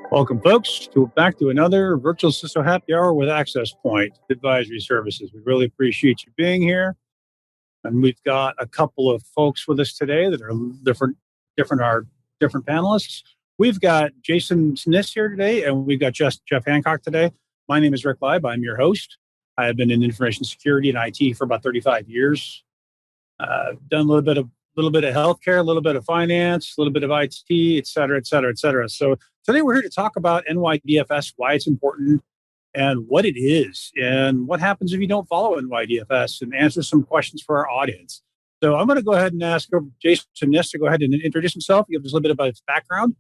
Welcome, folks, back to another Virtual CISO Happy Hour with Access Point Advisory Services. We really appreciate you being here. And we've got a couple of folks with us today that are different panelists. We've got Jason Sniss here today, and we've got Jeff Hancock today. My name is Rick Leib. I'm your host. I have been in information security and IT for about 35 years. Done a little bit of healthcare, a little bit of finance, a little bit of IT, et cetera, et cetera, et cetera. So today we're here to talk about NYDFS, why it's important, and what it is, and what happens if you don't follow NYDFS, and answer some questions for our audience. So I'm going to go ahead and ask Jason Ness to go ahead and introduce himself, give us a little bit about his background.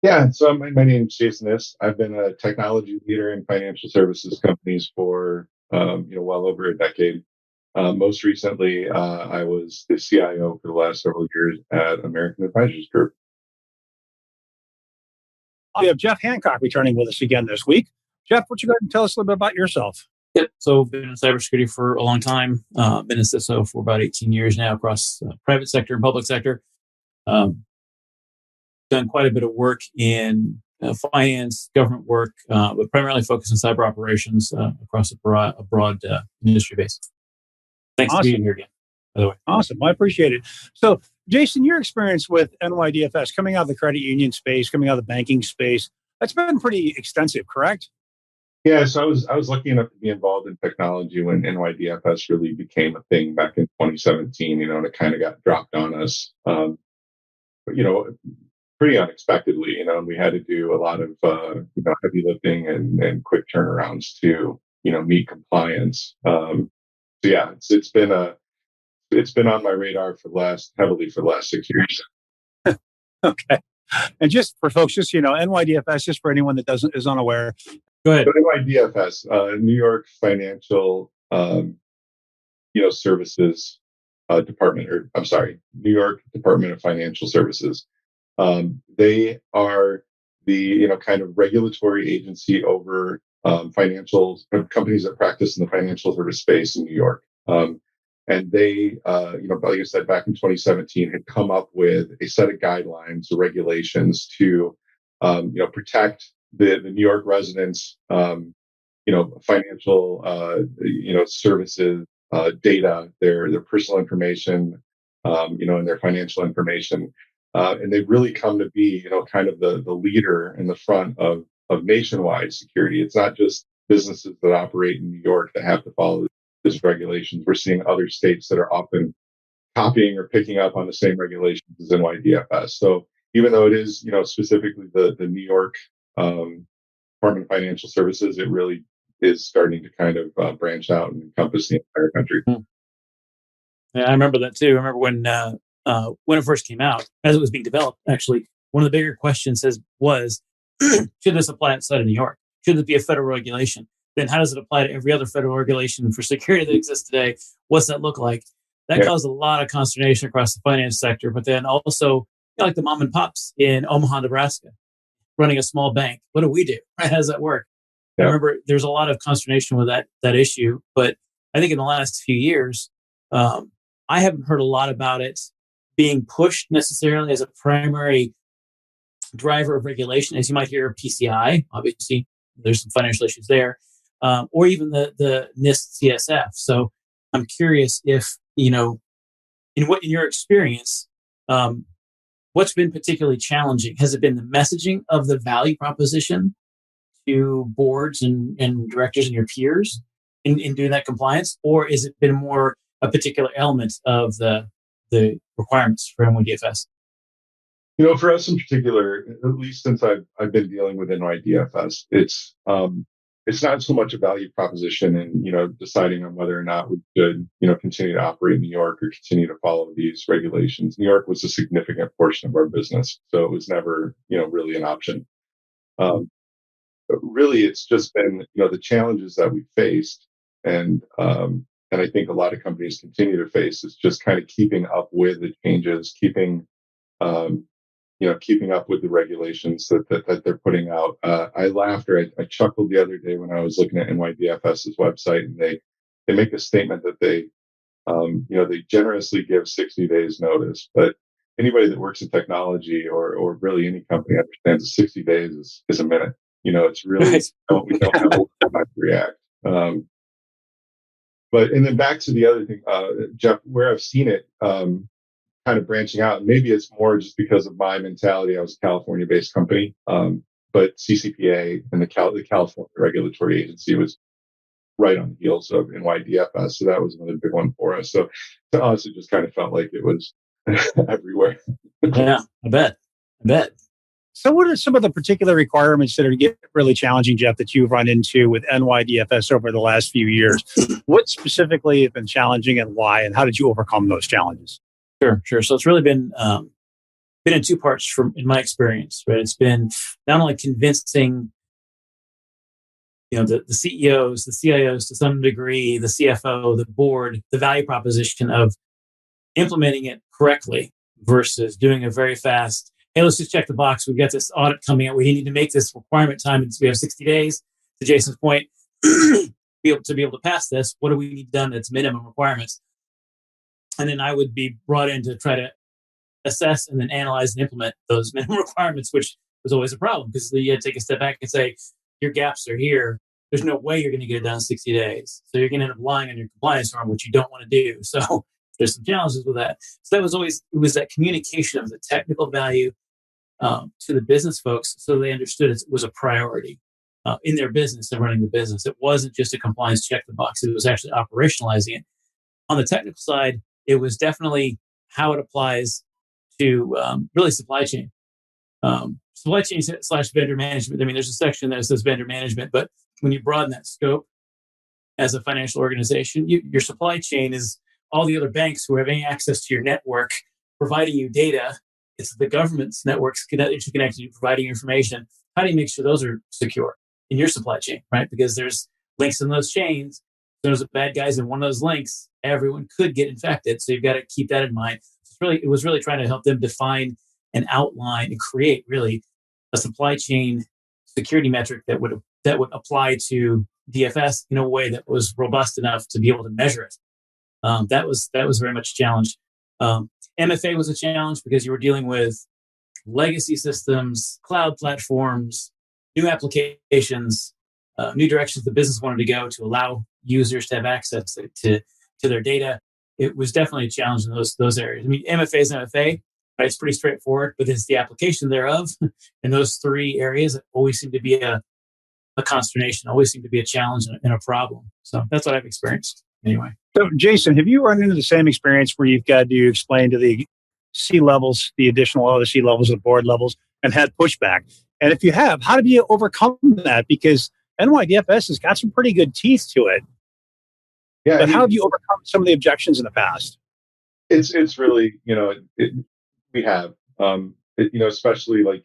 Yeah, so my name is Jason Ness. I've been a technology leader in financial services companies for well over a decade. Most recently, I was the CIO for the last several years at American Advisors Group. We have Jeff Hancock returning with us again this week. Jeff, why don't you go ahead and tell us a little bit about yourself? Yep. So I've been in cybersecurity for a long time. Been a CISO for about 18 years now across private sector and public sector. Done quite a bit of work in finance, government work, but primarily focused on cyber operations across a broad industry base. Thanks for being here again, by the way. Awesome. I appreciate it. So, Jason, your experience with NYDFS, coming out of the credit union space, coming out of the banking space, that's been pretty extensive, correct? Yeah, so I was lucky enough to be involved in technology when NYDFS really became a thing back in 2017, and it kind of got dropped on us, pretty unexpectedly, and we had to do a lot of, heavy lifting and quick turnarounds to, meet compliance. So yeah, it's been on my radar heavily for the last 6 years. Okay. And just for folks, NYDFS, just for anyone that is unaware. Go ahead. So NYDFS, New York Financial, Services Department, New York Department of Financial Services. They are the, kind of regulatory agency over financial companies that practice in the financial service space in New York. And they, like I said, back in 2017, had come up with a set of guidelines or regulations to, protect the New York residents, financial, services, data, their personal information, and their financial information. And they've really come to be, kind of the leader in the front of nationwide security. It's not just businesses that operate in New York that have to follow these regulations. We're seeing other states that are often copying or picking up on the same regulations as NYDFS. So even though it is, specifically the New York Department of Financial Services, it really is starting to kind of branch out and encompass the entire country. Yeah, I remember that too. I remember when it first came out, as it was being developed, actually, one of the bigger questions was, should this apply outside of New York? Should it be a federal regulation? Then how does it apply to every other federal regulation for security that exists today? What's that look like? That caused a lot of consternation across the finance sector, but then also, like the mom and pops in Omaha, Nebraska, running a small bank. What do we do? Right? How does that work? I remember there's a lot of consternation with that issue, but I think in the last few years, I haven't heard a lot about it being pushed necessarily as a primary driver of regulation. As you might hear, PCI, obviously, there's some financial issues there, or even the NIST CSF. So I'm curious if, in your experience, what's been particularly challenging? Has it been the messaging of the value proposition to boards and directors and your peers in doing that compliance? Or is it been more a particular element of the requirements for NYDFS? For us in particular, at least since I've been dealing with NYDFS, it's not so much a value proposition and, deciding on whether or not we should, continue to operate in New York or continue to follow these regulations. New York was a significant portion of our business, so it was never, really an option. But really, it's just been, the challenges that we faced, and I think a lot of companies continue to face is just kind of keeping up with the changes, keeping up with the regulations that they're putting out. I laughed or I chuckled the other day when I was looking at NYDFS's website, and they make a statement that they generously give 60 days notice, but anybody that works in technology or really any company understands that 60 days is a minute. It's really, Right. we don't have a lot of time to react. But and then back to the other thing, Jeff, where I've seen it kind of branching out, and maybe it's more just because of my mentality. I was a California-based company, but CCPA and the California Regulatory Agency was right on the heels of NYDFS, so that was another big one for us. So to us, it just kind of felt like it was everywhere. Yeah, I bet. So, what are some of the particular requirements that are really challenging, Jeff, that you've run into with NYDFS over the last few years? What specifically has been challenging and why, and how did you overcome those challenges? Sure. So it's really been in two parts from in my experience, right? It's been not only convincing, the CEOs, the CIOs to some degree, the CFO, the board, the value proposition of implementing it correctly versus doing a very fast, hey, let's just check the box. We've got this audit coming out. We need to make this requirement time. We have 60 days, to Jason's point, be able to pass this. What do we need done that's minimum requirements? And then I would be brought in to try to assess and then analyze and implement those minimum requirements, which was always a problem because you had to take a step back and say, your gaps are here. There's no way you're going to get it done in 60 days. So you're going to end up relying on your compliance norm, which you don't want to do. So there's some challenges with that. So it was that communication of the technical value to the business folks so they understood it was a priority in their business and running the business. It wasn't just a compliance check the box. It was actually operationalizing it. On the technical side, it was definitely how it applies to really supply chain. Supply chain / vendor management. I mean, there's a section that says vendor management, but when you broaden that scope as a financial organization, your supply chain is all the other banks who have any access to your network providing you data. It's the government's networks connected to you, providing information. How do you make sure those are secure in your supply chain, right? Because there's links in those chains. There's bad guys in one of those links. Everyone could get infected. So you've got to keep that in mind. It was really trying to help them define and outline and create really a supply chain security metric that would apply to DFS in a way that was robust enough to be able to measure it. That was very much a challenge. MFA was a challenge because you were dealing with legacy systems, cloud platforms, new applications, new directions the business wanted to go to allow users to have access to their data. It was definitely a challenge in those areas. I mean, MFA is MFA, right? It's pretty straightforward, but it's the application thereof. In those three areas, it always seemed to be a consternation, always seemed to be a challenge and a problem. So that's what I've experienced anyway. So, Jason, have you run into the same experience where you've got to explain to the C levels, the additional other C levels, the board levels, and had pushback? And if you have, how do you overcome that? Because NYDFS has got some pretty good teeth to it. Yeah, but how have you overcome some of the objections in the past? It's really, we have, especially like,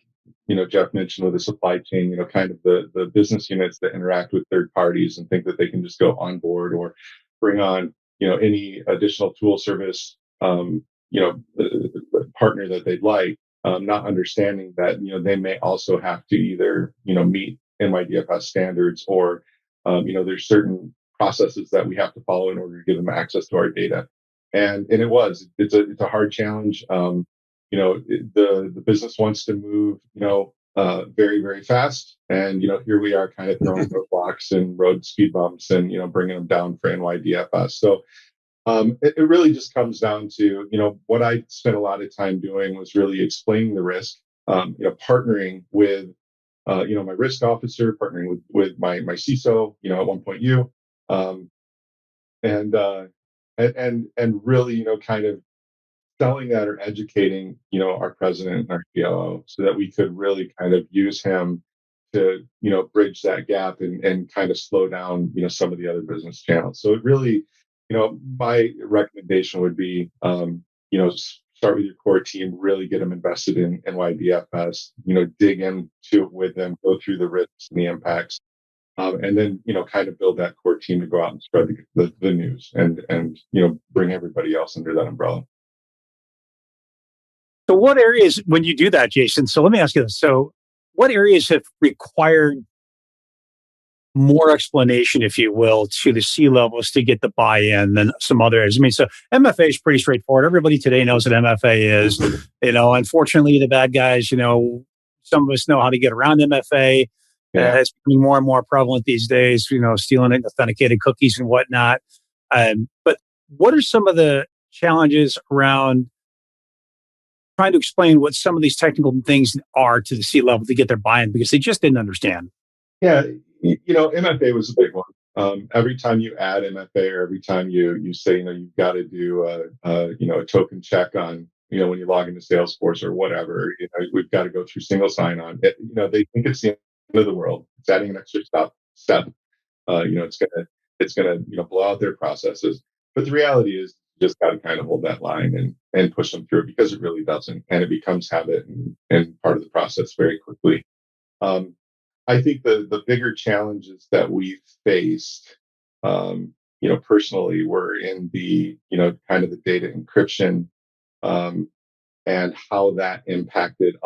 Jeff mentioned with the supply chain, kind of the business units that interact with third parties and think that they can just go on board or bring on, any additional tool service, partner that they'd like, not understanding that, they may also have to either, meet NYDFS standards or, there's certain processes that we have to follow in order to give them access to our data. And it's a hard challenge. The business wants to move, very, very fast. And, here we are kind of throwing roadblocks and road speed bumps and, bringing them down for NYDFS. So it really just comes down to, what I spent a lot of time doing was really explaining the risk, partnering with, my risk officer, partnering with my CISO, at one point and really, kind of selling that or educating, our president and our COO so that we could really kind of use him to, bridge that gap and kind of slow down, some of the other business channels. So it really, my recommendation would be, start with your core team, really get them invested in NYDFS, dig into it with them, go through the risks and the impacts. And then, kind of build that core team to go out and spread the news and, bring everybody else under that umbrella. So what areas, when you do that, Jason, so let me ask you this. So what areas have required more explanation, if you will, to the C levels to get the buy-in than some other areas. I mean, so MFA is pretty straightforward. Everybody today knows what MFA is. Unfortunately, the bad guys, some of us know how to get around MFA. It's becoming more and more prevalent these days, stealing authenticated cookies and whatnot. But what are some of the challenges around trying to explain what some of these technical things are to the C level to get their buy-in because they just didn't understand? Yeah, MFA was a big one. Every time you add MFA or every time you say, you've got to do a token check on, when you log into Salesforce or whatever, we've got to go through single sign-on. They think it's the end of the world. It's adding an extra step. It's gonna blow out their processes. But the reality is, you just got to kind of hold that line and push them through it because it really doesn't, and it becomes habit and part of the process very quickly. I think the bigger challenges that we faced, personally, were in the kind of the data encryption, and how that impacted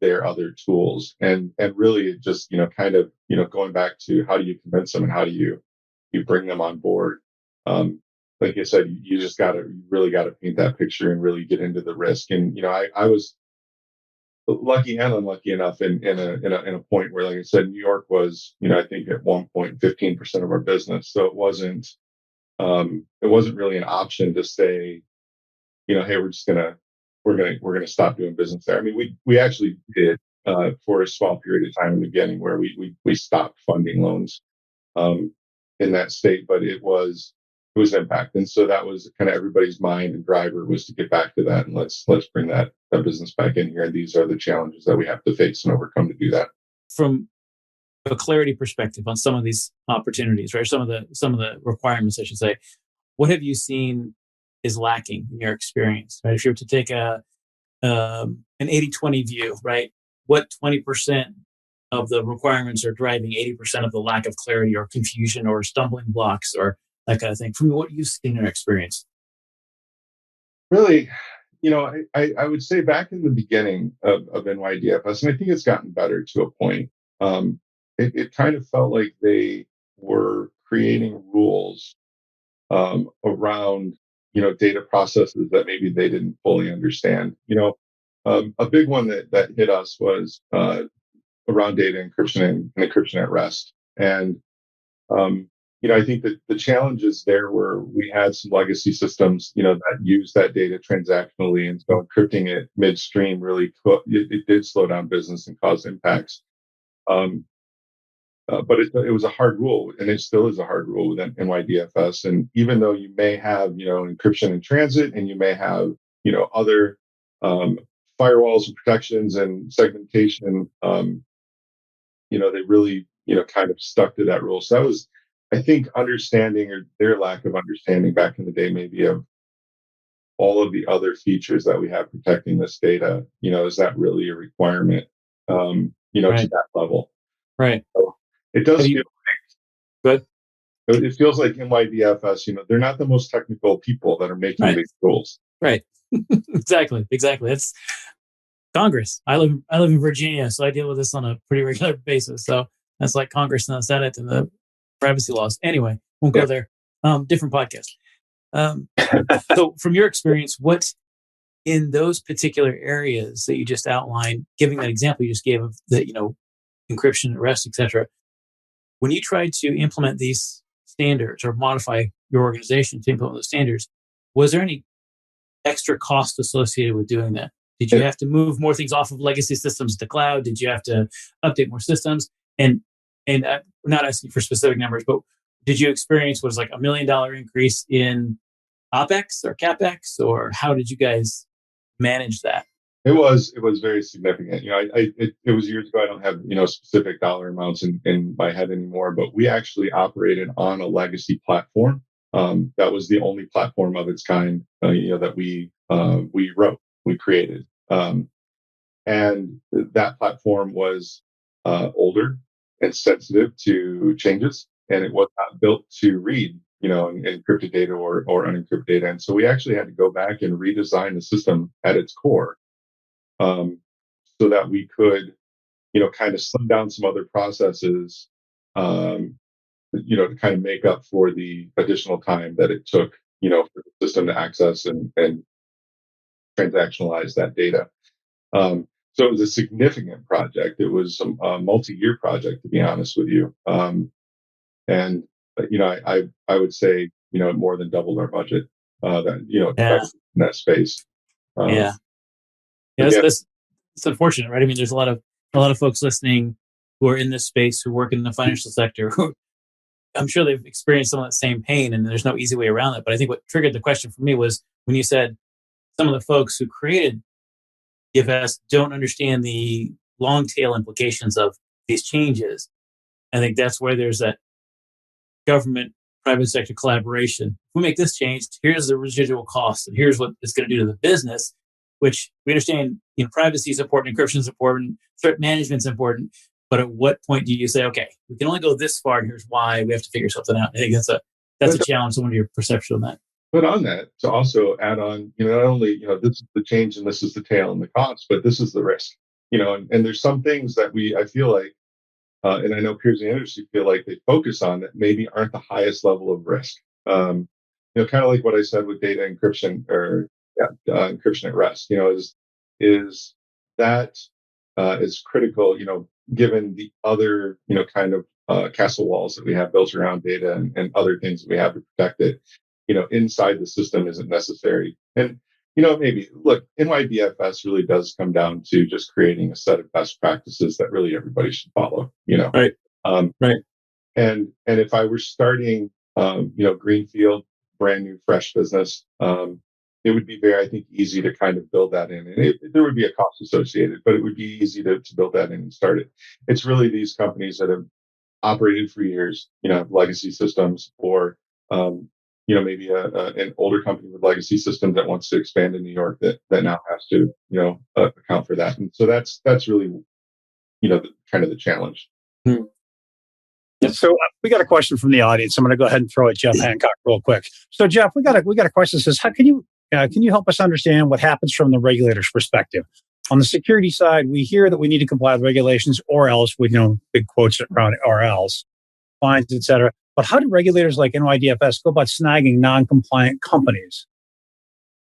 their other tools, and really it just kind of going back to how do you convince them and how do you bring them on board. Like I said, you really got to paint that picture and really get into the risk. And I was lucky and unlucky enough in a point where, like I said, New York was, I think at one point 15% of our business. So it wasn't really an option to say, hey, we're gonna stop doing business there. I mean, we actually did for a small period of time in the beginning where we stopped funding loans in that state, but it was impact. And so that was kind of everybody's mind and driver was to get back to that. And let's bring that business back in here. And these are the challenges that we have to face and overcome to do that. From a clarity perspective on some of these opportunities, right? Some of the requirements, I should say, what have you seen is lacking in your experience, right? If you were to take an 80-20 view, right? What 20% of the requirements are driving 80% of the lack of clarity or confusion or stumbling blocks or that kind of thing, from what you've seen in your experience? Really, I would say back in the beginning of NYDFS, and I think it's gotten better to a point, it kind of felt like they were creating rules around, data processes that maybe they didn't fully understand. A big one that hit us was around data encryption and encryption at rest. And I think that the challenges there were we had some legacy systems, that use that data transactionally, and so encrypting it midstream really it did slow down business and cause impacts. But it was a hard rule, and it still is a hard rule with NYDFS. And even though you may have encryption in transit, and you may have other firewalls and protections and segmentation, they really kind of stuck to that rule. So that was, I think, understanding or their lack of understanding back in the day, maybe, of all of the other features that we have protecting this data. Is that really a requirement? Right. To that level. Right. So it does feel good. It feels like NYDFS, they're not the most technical people that are making these rules. Right. Exactly. It's Congress. I live in Virginia, so I deal with this on a pretty regular basis. So that's like Congress and the Senate and the privacy laws. Anyway, won't go there. Different podcast. So from your experience, what in those particular areas that you just outlined, giving that example you just gave of the, encryption, arrest, etc., when you tried to implement these standards or modify your organization to implement those standards, was there any extra cost associated with doing that? Did you have to move more things off of legacy systems to cloud? Did you have to update more systems? And we're not asking for specific numbers, but did you experience what was like $1 million increase in OpEx or CapEx, or how did you guys manage that? It was very significant. It was years ago. I don't have specific dollar amounts in my head anymore, but we actually operated on a legacy platform. That was the only platform of its kind, that we created, and that platform was older and sensitive to changes, and it was not built to read encrypted data or unencrypted data. And so we actually had to go back and redesign the system at its core, so that we could kind of slim down some other processes, to kind of make up for the additional time that it took, for the system to access and transactionalize that data. So it was a significant project. It was a multi-year project, to be honest with you. And I would say it more than doubled our budget. Yeah. In that space. Yeah. Again, It's unfortunate, right? I mean, there's a lot of folks listening who are in this space, who work in the financial sector, who I'm sure they've experienced some of that same pain, and there's no easy way around it. But I think what triggered the question for me was when you said some of the folks who created DFS don't understand the long tail implications of these changes. I think that's where there's that government private sector collaboration. If we make this change, here's the residual cost, and here's what it's going to do to the business. Which we understand, privacy is important, encryption is important, threat management is important. But at what point do you say, okay, we can only go this far, and here's why we have to figure something out? I think that's a challenge. Some of your perception on that. But on that, to also add on, not only this is the change and this is the tail and the cost, but this is the risk. And there's some things that I feel like, and I know peers in the industry feel like they focus on that maybe aren't the highest level of risk. Kind of like what I said with data encryption or encryption at rest. Is that is critical. Given the other kind of castle walls that we have built around data and other things that we have to protect it. Inside the system isn't necessary. And maybe look, NYDFS really does come down to just creating a set of best practices that really everybody should follow. Right. Right. And if I were starting, greenfield, brand new, fresh business, it would be very, I think, easy to kind of build that in. And there would be a cost associated, but it would be easy to build that in and start it. It's really these companies that have operated for years, legacy systems, or maybe an older company with legacy systems that wants to expand in New York that now has to account for that. And so that's really kind of the challenge. Hmm. So we got a question from the audience. I'm going to go ahead and throw at Jeff Hancock real quick. So Jeff, we got a question that says, how can you help us understand what happens from the regulator's perspective? On the security side, we hear that we need to comply with regulations, or else, with big quotes around or else, fines, et cetera. But how do regulators like NYDFS go about snagging non-compliant companies?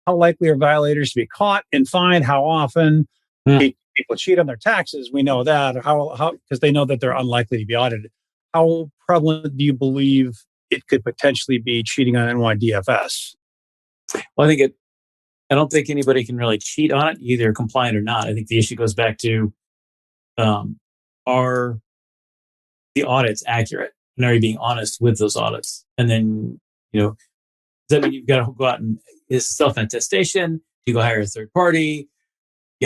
How likely are violators to be caught and fined? How often? People cheat on their taxes. We know that. How because they know that they're unlikely to be audited. How prevalent do you believe it could potentially be cheating on NYDFS? Well, I don't think anybody can really cheat on it, either compliant or not. I think the issue goes back to, are the audits accurate? And are you being honest with those audits? And then, does that mean you've got to go out and is self-attestation? Do you go hire a third party?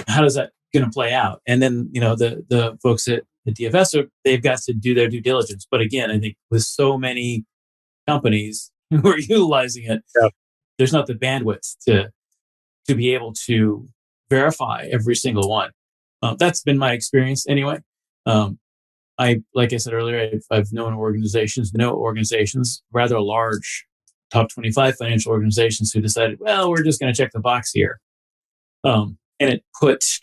How does that going to play out? And then, the folks at the DFS, they've got to do their due diligence. But again, I think with so many companies who are utilizing it, there's not the bandwidth to be able to verify every single one. That's been my experience anyway. Like I said earlier, I've known organizations, rather large, top 25 financial organizations who decided, well, we're just going to check the box here. And it put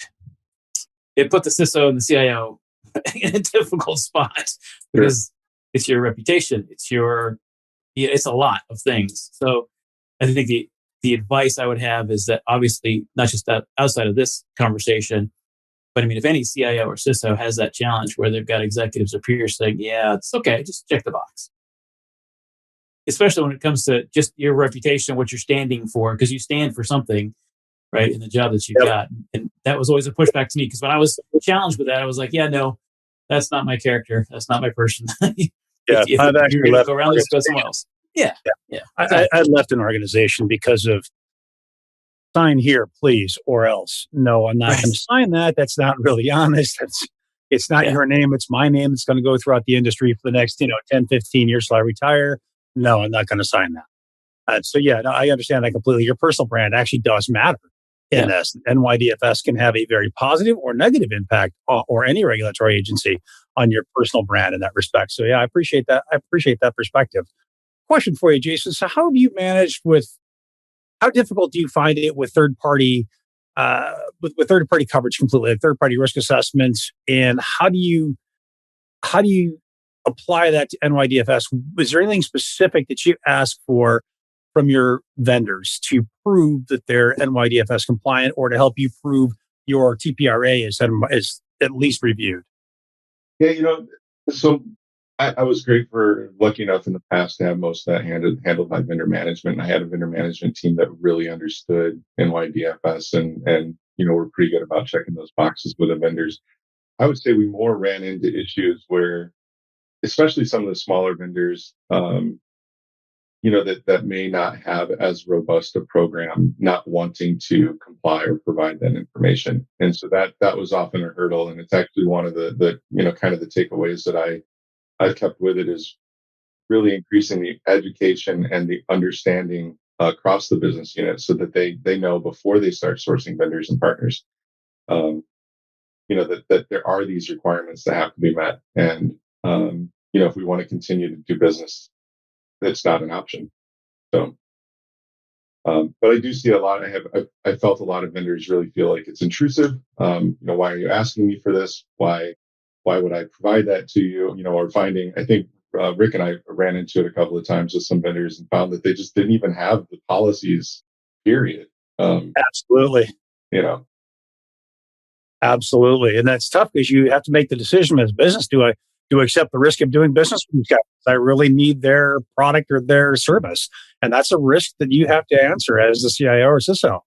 the CISO and the CIO in a difficult spot because it's your reputation, it's a lot of things. So I think the advice I would have is that obviously not just that outside of this conversation, but I mean, if any CIO or CISO has that challenge where they've got executives or peers saying, yeah, it's okay, just check the box. Especially when it comes to just your reputation, what you're standing for, because you stand for something, right, in the job that you've got. And that was always a pushback to me, because when I was challenged with that, I was like, yeah, no, that's not my character. That's not my person. If I've actually left go around this, go somewhere else. Yeah. I left an organization because of sign here, please, or else. No, I'm not going to sign that. That's not really honest. It's not your name. It's my name. It's going to go throughout the industry for the next 10, 15 years till I retire. No, I'm not going to sign that. I understand that completely. Your personal brand actually does matter in this. NYDFS can have a very positive or negative impact, or any regulatory agency, on your personal brand in that respect. So I appreciate that. I appreciate that perspective. Question for you, Jason. So how have you managed how difficult do you find it with third party coverage completely, like third party risk assessments? And how do you apply that to NYDFS, is there anything specific that you ask for from your vendors to prove that they're NYDFS compliant, or to help you prove your TPRA is at least reviewed? Yeah, so I was lucky enough in the past to have most of that handled by vendor management. I had a vendor management team that really understood NYDFS and we're pretty good about checking those boxes with the vendors. I would say we more ran into issues where, especially some of the smaller vendors, that may not have as robust a program, not wanting to comply or provide that information. And so that was often a hurdle. And it's actually one of the kind of the takeaways that I've kept with it, is really increasing the education and the understanding across the business unit, so that they know before they start sourcing vendors and partners, that there are these requirements that have to be met. And, if we want to continue to do business, that's not an option. So, but I do see a lot. I felt a lot of vendors really feel like it's intrusive. Why are you asking me for this? Why would I provide that to you? Or I think Rick and I ran into it a couple of times with some vendors and found that they just didn't even have the policies, period. Absolutely. Absolutely. And that's tough, because you have to make the decision as a business. Do I accept the risk of doing business with these guys? I really need their product or their service. And that's a risk that you have to answer as the CIO or CISO.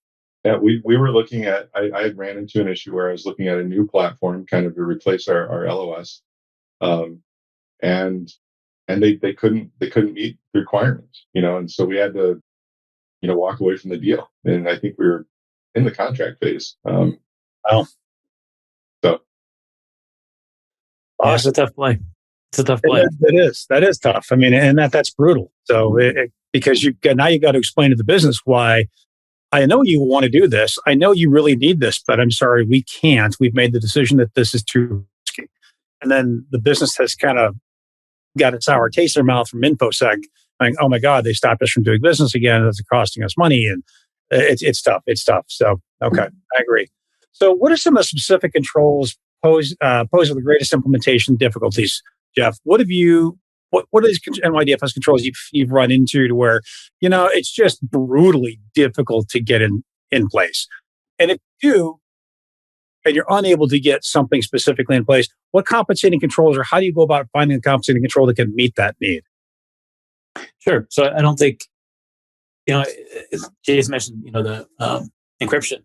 Yeah, we were looking at, I had ran into an issue where I was looking at a new platform kind of to replace our LOS. And they couldn't meet the requirements, and so we had to, walk away from the deal. And I think we were in the contract phase. Wow. So. Awesome. Yeah, it's a tough play. It's a tough play. That is tough. I mean, and that's brutal. So because now you got to explain to the business why. I know you want to do this. I know you really need this, but I'm sorry, we can't. We've made the decision that this is too risky. And then the business has kind of got a sour taste in their mouth from InfoSec. Like, oh my God, they stopped us from doing business again. It's costing us money. And it's tough. It's tough. So, okay, I agree. So what are some of the specific controls pose the greatest implementation difficulties, Jeff? What is NYDFS controls you've run into to where, it's just brutally difficult to get in place? And if you do, and you're unable to get something specifically in place, what compensating controls, or how do you go about finding a compensating control that can meet that need? Sure. So I don't think, Jay's mentioned, the encryption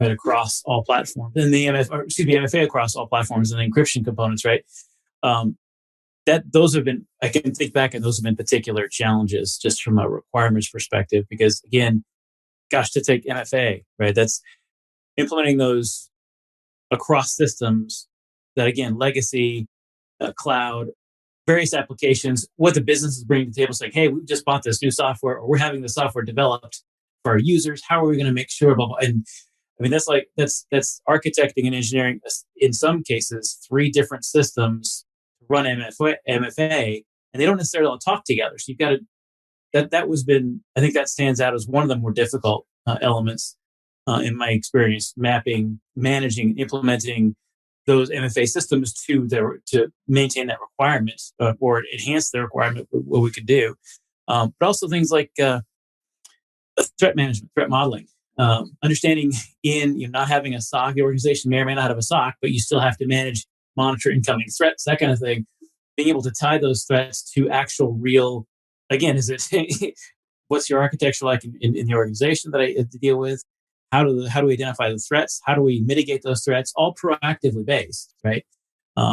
right across all platforms, and the MFA across all platforms, and the encryption components, right? I can think back, and those have been particular challenges just from a requirements perspective, because again, to take MFA, right? That's implementing those across systems that, again, legacy, cloud, various applications, what the business is bringing to the table, saying, hey, we just bought this new software, or we're having the software developed for our users. How are we going to make sure? Blah, blah. And I mean, that's architecting and engineering, in some cases, 3 different systems to run MFA, and they don't necessarily all talk together. So you've got to, I think that stands out as one of the more difficult elements in my experience, mapping, managing, implementing those MFA systems to maintain that requirement or enhance the requirement, what we could do. But also things like threat management, threat modeling, understanding not having a SOC. The organization may or may not have a SOC, but you still have to manage, monitor incoming threats, that kind of thing. Being able to tie those threats to actual real, again, what's your architecture like in the organization that I have to deal with? How do we identify the threats? How do we mitigate those threats? All proactively based, right?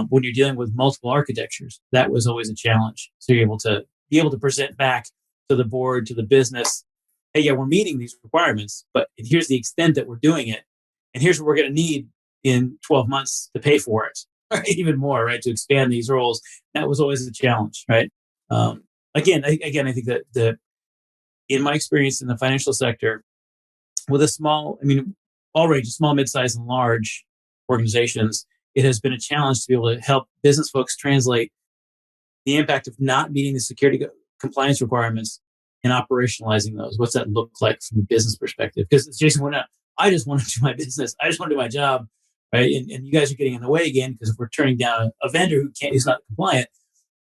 When you're dealing with multiple architectures, that was always a challenge. So you're able to present back to the board, to the business, hey, yeah, we're meeting these requirements, but here's the extent that we're doing it, and here's what we're going to need in 12 months to pay for it, right? Even more, right? To expand these roles. That was always a challenge, right? Again, I think that in my experience in the financial sector, with already small, mid-sized, and large organizations, it has been a challenge to be able to help business folks translate the impact of not meeting the security compliance requirements and operationalizing those. What's that look like from the business perspective? Because as Jason went out, I just want to do my business. I just want to do my job, right? And you guys are getting in the way again, because if we're turning down a vendor who's not compliant,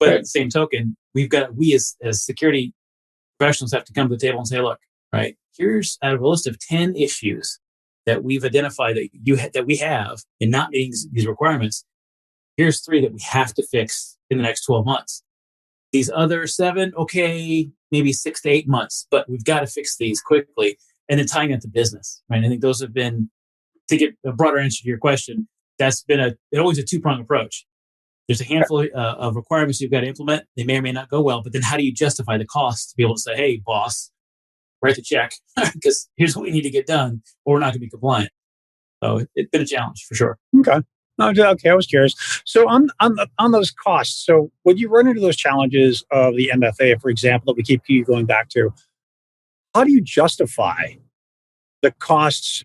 But at the same token, we as security professionals have to come to the table and say, look, right, here's out of a list of 10 issues that we've identified that we have in not meeting these requirements. Here's 3 that we have to fix in the next 12 months. These other 7, okay, maybe 6 to 8 months, but we've got to fix these quickly. And then tying that to business, right? I think those have been, to get a broader answer to your question, that's been always a 2-pronged approach. There's a handful of requirements you've got to implement. They may or may not go well, but then how do you justify the cost to be able to say, hey, boss, write the check because here's what we need to get done or we're not going to be compliant. So it's been a challenge for sure. Okay. Okay, I was curious. So on those costs, so when you run into those challenges of the MFA, for example, that we keep going back to, how do you justify the costs?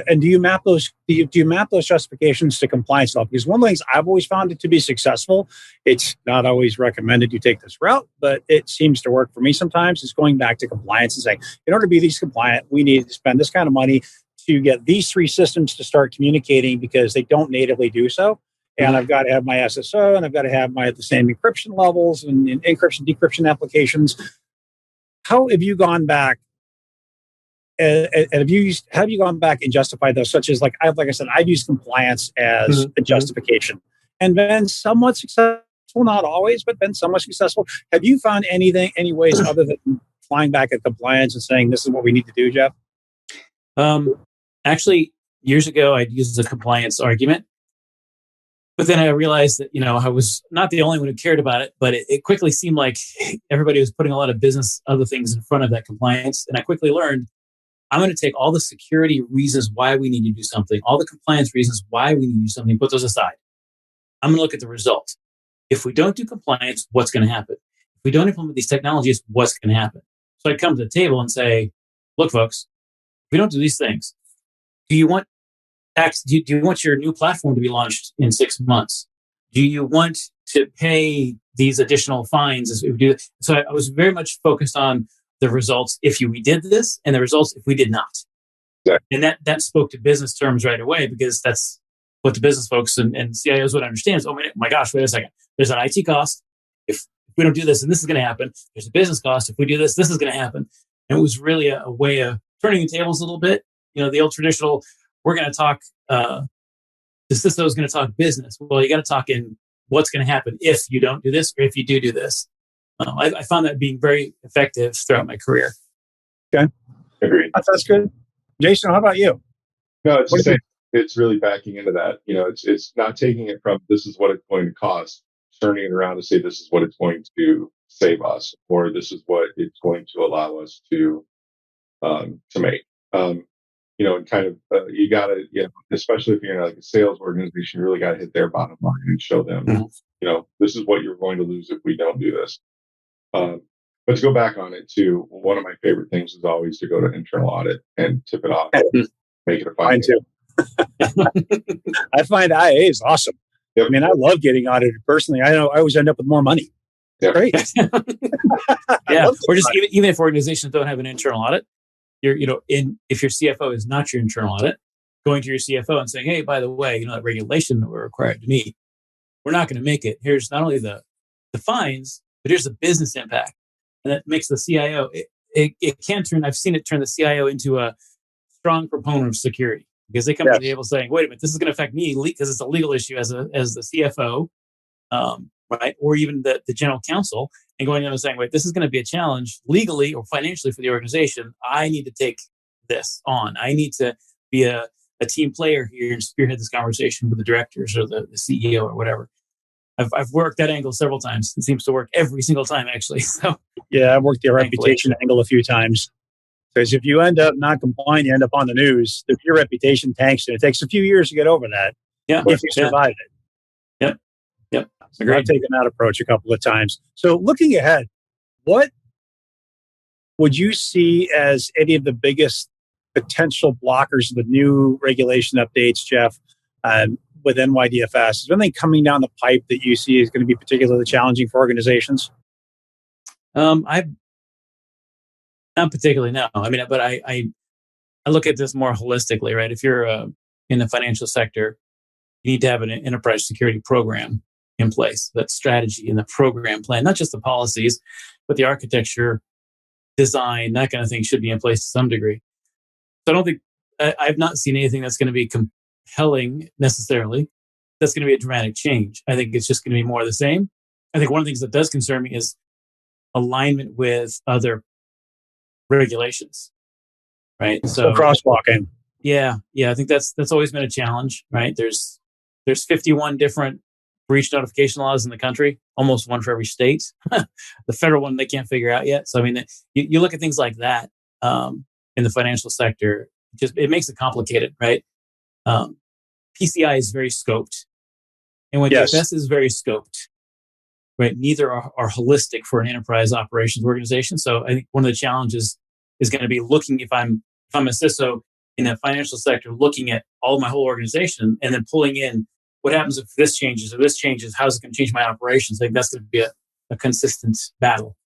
And do you map those? Do you map those justifications to compliance level? Because one of the things I've always found it to be successful, it's not always recommended you take this route, but it seems to work for me sometimes. Is going back to compliance and saying, in order to be these compliant, we need to spend this kind of money to get these 3 systems to start communicating because they don't natively do so. And I've got to have my SSO, and I've got to have the same encryption levels and encryption, decryption applications. How have you gone back? And have you gone back and justified those? Such as like I said, I've used compliance as a justification and been somewhat successful. Not always, but been somewhat successful. Have you found any ways other than flying back at compliance and saying this is what we need to do, Jeff? Actually, years ago, I'd used a compliance argument, but then I realized that I was not the only one who cared about it. But it quickly seemed like everybody was putting a lot of business, other things in front of that compliance, and I quickly learned I'm going to take all the security reasons why we need to do something, all the compliance reasons why we need to do something, put those aside. I'm going to look at the results. If we don't do compliance, what's going to happen? If we don't implement these technologies, what's going to happen? So I'd come to the table and say, look, folks, if we don't do these things, do you want your new platform to be launched in 6 months? Do you want to pay these additional fines as we do? So I was very much focused on the results if we did this and the results if we did not. Yeah. And that spoke to business terms right away because that's what the business folks and CIOs would understand is, oh my gosh, wait a second. There's an IT cost. If we don't do this, and this is going to happen. There's a business cost. If we do this, this is going to happen. And it was really a way of turning the tables a little bit. The old traditional, we're going to talk, the CISO is going to talk business. Well, you got to talk in what's going to happen if you don't do this or if you do this. I found that being very effective throughout my career. Okay. Agreed. That's good. Jason, how about you? No, it's really backing into that. It's not taking it from this is what it's going to cost, turning it around to say this is what it's going to save us, or this is what it's going to allow us to make. And kind of you got to, especially if you're in like a sales organization, you really got to hit their bottom line and show them, this is what you're going to lose if we don't do this. But to go back on it too, one of my favorite things is always to go to internal audit and tip it off, make it a fine. Mine too. I find IA is awesome. Yep. I mean, I love getting audited personally. I know I always end up with more money. Yep. Great. Yeah. Or just even if organizations don't have an internal audit, if your CFO is not your internal audit, going to your CFO and saying, hey, by the way, that regulation that we're required to meet, we're not going to make it. Here's not only the fines, but here's the business impact. And that makes the CIO, it can turn, I've seen it turn the CIO into a strong proponent of security because they come to the table saying, wait a minute, this is going to affect me because it's a legal issue as the CFO, right? Or even the general counsel, and going in and saying, wait, this is going to be a challenge legally or financially for the organization. I need to take this on. I need to be a team player here and spearhead this conversation with the directors or the CEO or whatever. I've worked that angle several times. It seems to work every single time, actually. So yeah, I've worked the reputation angle a few times. Because if you end up not compliant, you end up on the news. If your reputation tanks, and it takes a few years to get over that. Yeah, if you survive it. Yep. So I've taken that approach a couple of times. So looking ahead, what would you see as any of the biggest potential blockers of the new regulation updates, Jeff, with NYDFS? Is there anything coming down the pipe that you see is going to be particularly challenging for organizations? Not particularly, no. I mean, but I look at this more holistically, right? If you're in the financial sector, you need to have an enterprise security program. in place, that strategy and the program plan, not just the policies, but the architecture, design, that kind of thing should be in place to some degree. So I don't think I've not seen anything that's going to be compelling necessarily. That's going to be a dramatic change. I think it's just going to be more of the same. I think one of the things that does concern me is alignment with other regulations, right? So crosswalking. Yeah, I think that's always been a challenge, right? There's 51 different breach notification laws in the country, almost one for every state. The federal one they can't figure out yet. So I mean, you look at things like that in the financial sector, just it makes it complicated, right? PCI is very scoped, and when DFS is very scoped, right? Neither are holistic for an enterprise operations organization. So I think one of the challenges is going to be looking if I'm a CISO in the financial sector, looking at all my whole organization and then pulling in what happens if this changes or this changes, how's it going to change my operations? I think that's going to be a consistent battle,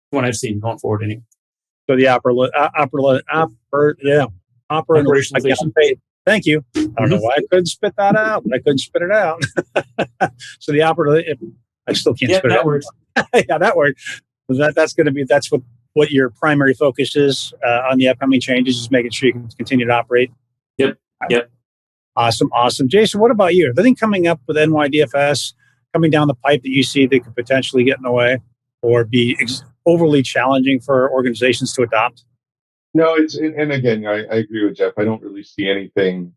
what I've seen going forward anyway. So the operationalization. Thank you. I don't know why I couldn't spit that out, but I couldn't spit it out. So the I still can't spit it out. Word. Yeah, that word. That's going to be, that's what your primary focus is on the upcoming changes, is making sure you can continue to operate. Yep. Awesome. Jason, what about you? Anything coming up with NYDFS coming down the pipe that you see that could potentially get in the way or be overly challenging for organizations to adopt? No, and again, I agree with Jeff. I don't really see anything,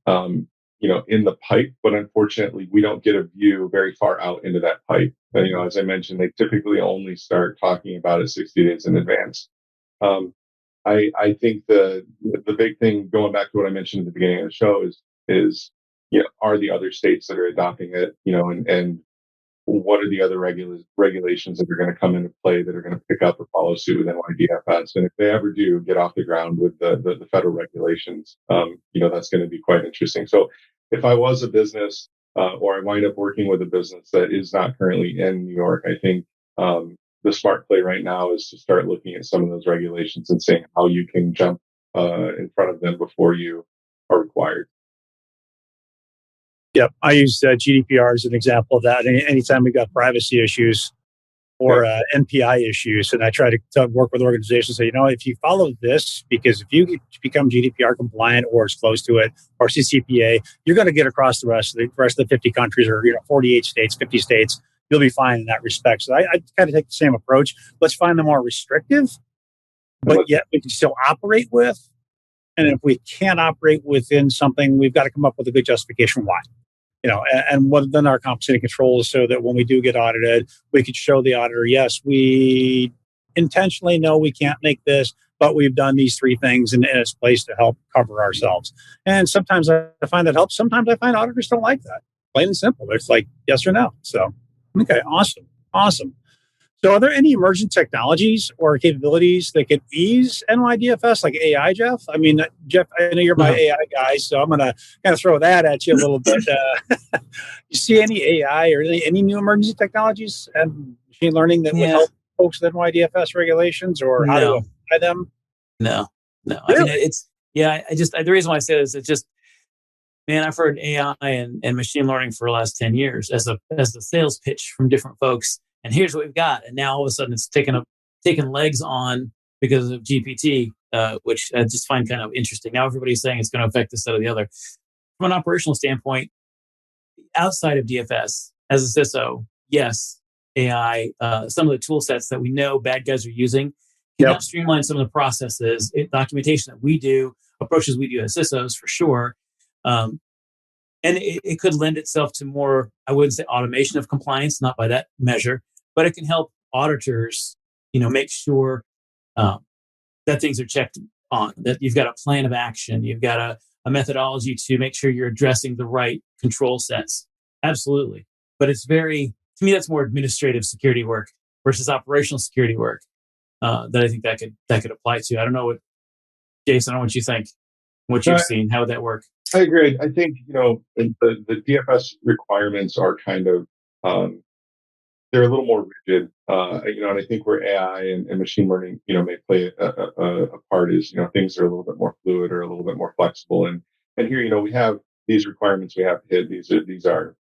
in the pipe, but unfortunately, we don't get a view very far out into that pipe. As I mentioned, they typically only start talking about it 60 days in advance. I think the big thing, going back to what I mentioned at the beginning of the show, is are the other states that are adopting it, and what are the other regulations that are going to come into play that are going to pick up or follow suit with NYDFS? And if they ever do get off the ground with the federal regulations, that's going to be quite interesting. So if I was a business or I wind up working with a business that is not currently in New York, I think the smart play right now is to start looking at some of those regulations and seeing how you can jump in front of them before you are required. Yep, I use GDPR as an example of that. Anytime we got privacy issues or NPI issues, and I try to work with organizations, say, if you follow this, because if you become GDPR compliant or as close to it, or CCPA, you're going to get across the rest of the 50 countries or 48 states, 50 states. You'll be fine in that respect. So I kind of take the same approach. Let's find the more restrictive, but yet we can still operate with. And if we can't operate within something, we've got to come up with a good justification why. And what then our compensating control is so that when we do get audited, we could show the auditor, yes, we intentionally know we can't make this, but we've done these three things in its place to help cover ourselves. And sometimes I find that helps. Sometimes I find auditors don't like that. Plain and simple. It's like yes or no. So, okay, awesome. So are there any emerging technologies or capabilities that could ease NYDFS, like AI, Jeff? I mean, Jeff, I know you're my AI guy, so I'm going to kind of throw that at you a little bit. You see any AI or any new emergency technologies and machine learning that would help folks with NYDFS regulations or how to apply them? No. Really? I mean, the reason why I say this, it's just, man, I've heard AI and machine learning for the last 10 years as a sales pitch from different folks. And here's what we've got. And now all of a sudden it's taken legs on because of GPT, which I just find kind of interesting. Now everybody's saying it's going to affect this, that, or the other. From an operational standpoint, outside of DFS, as a CISO, yes, AI, some of the tool sets that we know bad guys are using can help streamline some of the processes, documentation that we do, approaches we do as CISOs for sure. And it could lend itself to more, I wouldn't say automation of compliance, not by that measure, but it can help auditors, make sure that things are checked on, that you've got a plan of action, you've got a methodology to make sure you're addressing the right control sets. Absolutely. But to me, that's more administrative security work versus operational security work that I think that could apply to. I don't know Jason, I don't know what you think, what you've seen, how would that work? I agree. I think, the DFS requirements are kind of, they're a little more rigid, and I think where AI and machine learning, may play a part is, things are a little bit more fluid or a little bit more flexible. And here, we have these requirements we have to hit. These are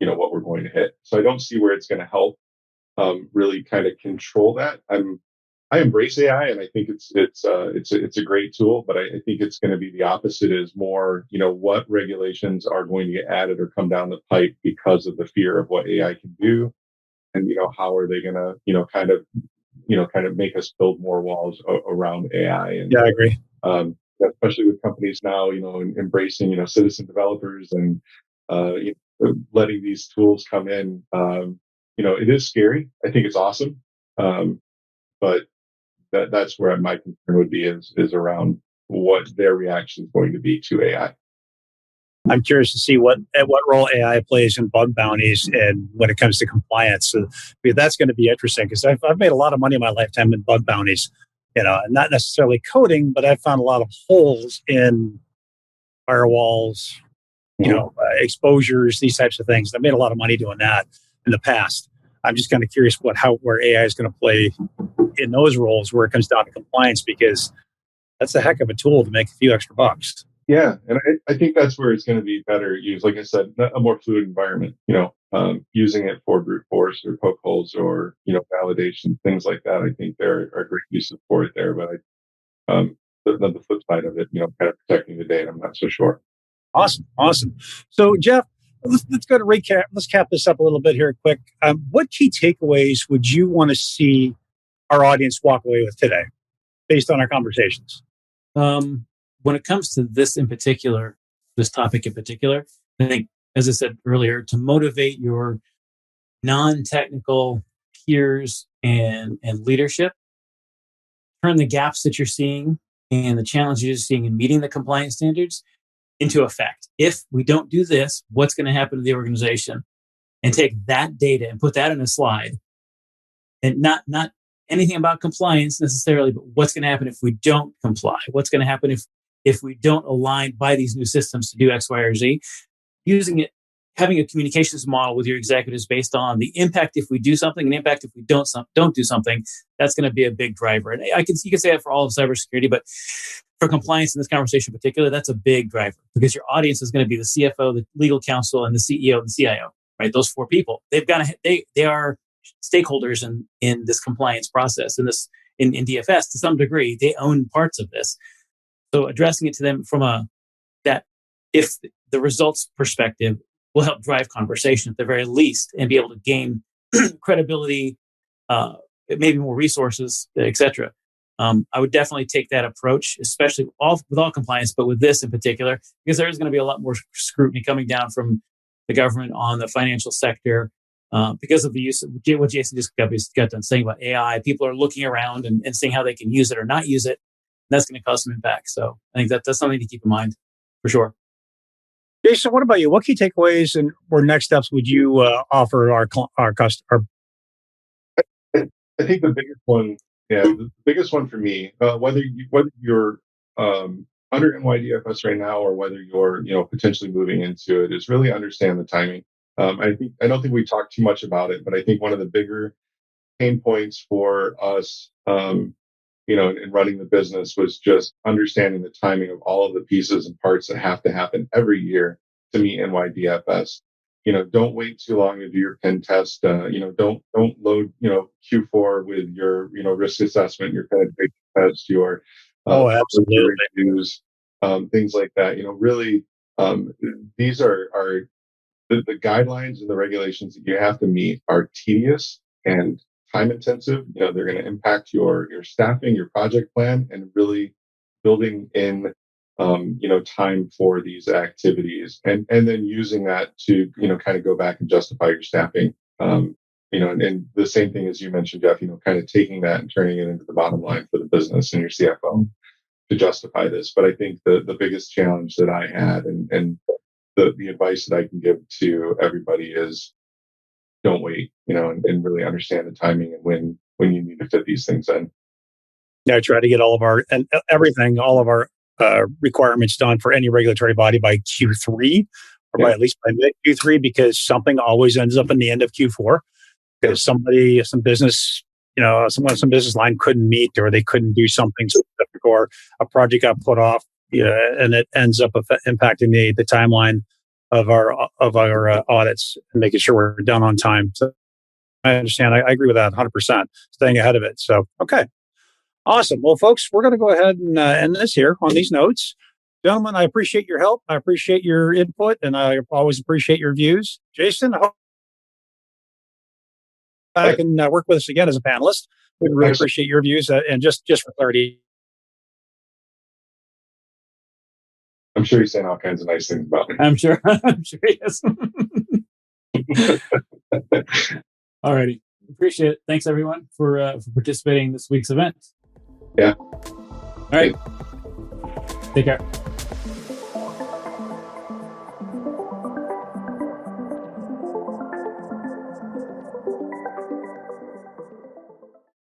what we're going to hit. So I don't see where it's going to help really kind of control that. I embrace AI, and I think it's a great tool, but I think it's going to be the opposite. Is more, what regulations are going to get added or come down the pipe because of the fear of what AI can do, and how are they going to kind of make us build more walls around AI. And Yeah, I agree. especially with companies now, embracing citizen developers and letting these tools come in. It is scary. I think it's awesome, but that's where my concern would be is around what their reaction is going to be to AI. I'm curious to see what role AI plays in bug bounties and when it comes to compliance. So that's going to be interesting because I've made a lot of money in my lifetime in bug bounties, and not necessarily coding, but I've found a lot of holes in firewalls, exposures, these types of things. I've made a lot of money doing that in the past. I'm just kind of curious where AI is going to play in those roles where it comes down to compliance, because that's a heck of a tool to make a few extra bucks. Yeah, and I think that's where it's going to be better used. Like I said, a more fluid environment. Using it for brute force or poke holes or validation, things like that. I think there are great uses for it there, but the flip side of it, kind of protecting the data, I'm not so sure. Awesome. So, Jeff, let's go to recap. Let's cap this up a little bit here quick. What key takeaways would you want to see our audience walk away with today based on our conversations? When it comes to this topic in particular, I think, as I said earlier, to motivate your non-technical peers and leadership, turn the gaps that you're seeing and the challenges you're seeing in meeting the compliance standards into effect. If we don't do this, what's going to happen to the organization? And take that data and put that in a slide. And not anything about compliance necessarily, but what's going to happen if we don't comply? What's going to happen if we don't align by these new systems to do X, Y, or Z? Using it, having a communications model with your executives based on the impact if we do something and impact if we don't do something, that's going to be a big driver. And you can say that for all of cybersecurity, but for compliance in this conversation in particular, that's a big driver because your audience is going to be the CFO, the legal counsel, and the CEO and the CIO, right? Those four people. They are stakeholders in this compliance process, in DFS to some degree. They own parts of this. So addressing it to them from that if the results perspective will help drive conversation at the very least and be able to gain credibility, maybe more resources, etc. I would definitely take that approach, especially with all compliance, but with this in particular, because there is going to be a lot more scrutiny coming down from the government on the financial sector because of the use of what Jason just got done saying about AI. People are looking around and seeing how they can use it or not use it. And that's going to cause some impact. So I think that's something to keep in mind for sure. Jason, what about you? What key takeaways or next steps would you offer our customer? I think the biggest one for me, whether you're under NYDFS right now or whether you're potentially moving into it, is really understand the timing. I don't think we talked too much about it, but I think one of the bigger pain points for us, in running the business was just understanding the timing of all of the pieces and parts that have to happen every year to meet NYDFS. Don't wait too long to do your pen test. Don't load, Q4 with your, risk assessment, your penetration test, your absolutely reviews, things like that. Really, these are the guidelines and the regulations that you have to meet are tedious and time intensive. They're going to impact your staffing, your project plan, and really building in time for these activities, and then using that to kind of go back and justify your staffing. And the same thing as you mentioned, Jeff. Kind of taking that and turning it into the bottom line for the business and your CFO to justify this. But I think the biggest challenge that I had, and the advice that I can give to everybody is, don't wait, and really understand the timing and when you need to fit these things in. Yeah, I try to get all of our requirements done for any regulatory body by Q3 or by at least by mid Q3, because something always ends up in the end of Q4 because some business line couldn't meet, or they couldn't do something specific, or a project got put off, and it ends up impacting the timeline of our audits and making sure we're done on time. So I understand. I agree with that 100%. Staying ahead of it. So okay, awesome. Well, folks, we're going to go ahead and end this here on these notes. Gentlemen, I appreciate your help. I appreciate your input, and I always appreciate your views. Jason, I hope I can work with us again as a panelist. We really appreciate your views. And just for clarity, I'm sure he's saying all kinds of nice things about me. I'm sure. I'm sure he is. All righty. Appreciate it. Thanks, everyone, for participating in this week's event. Yeah. All right. Take care.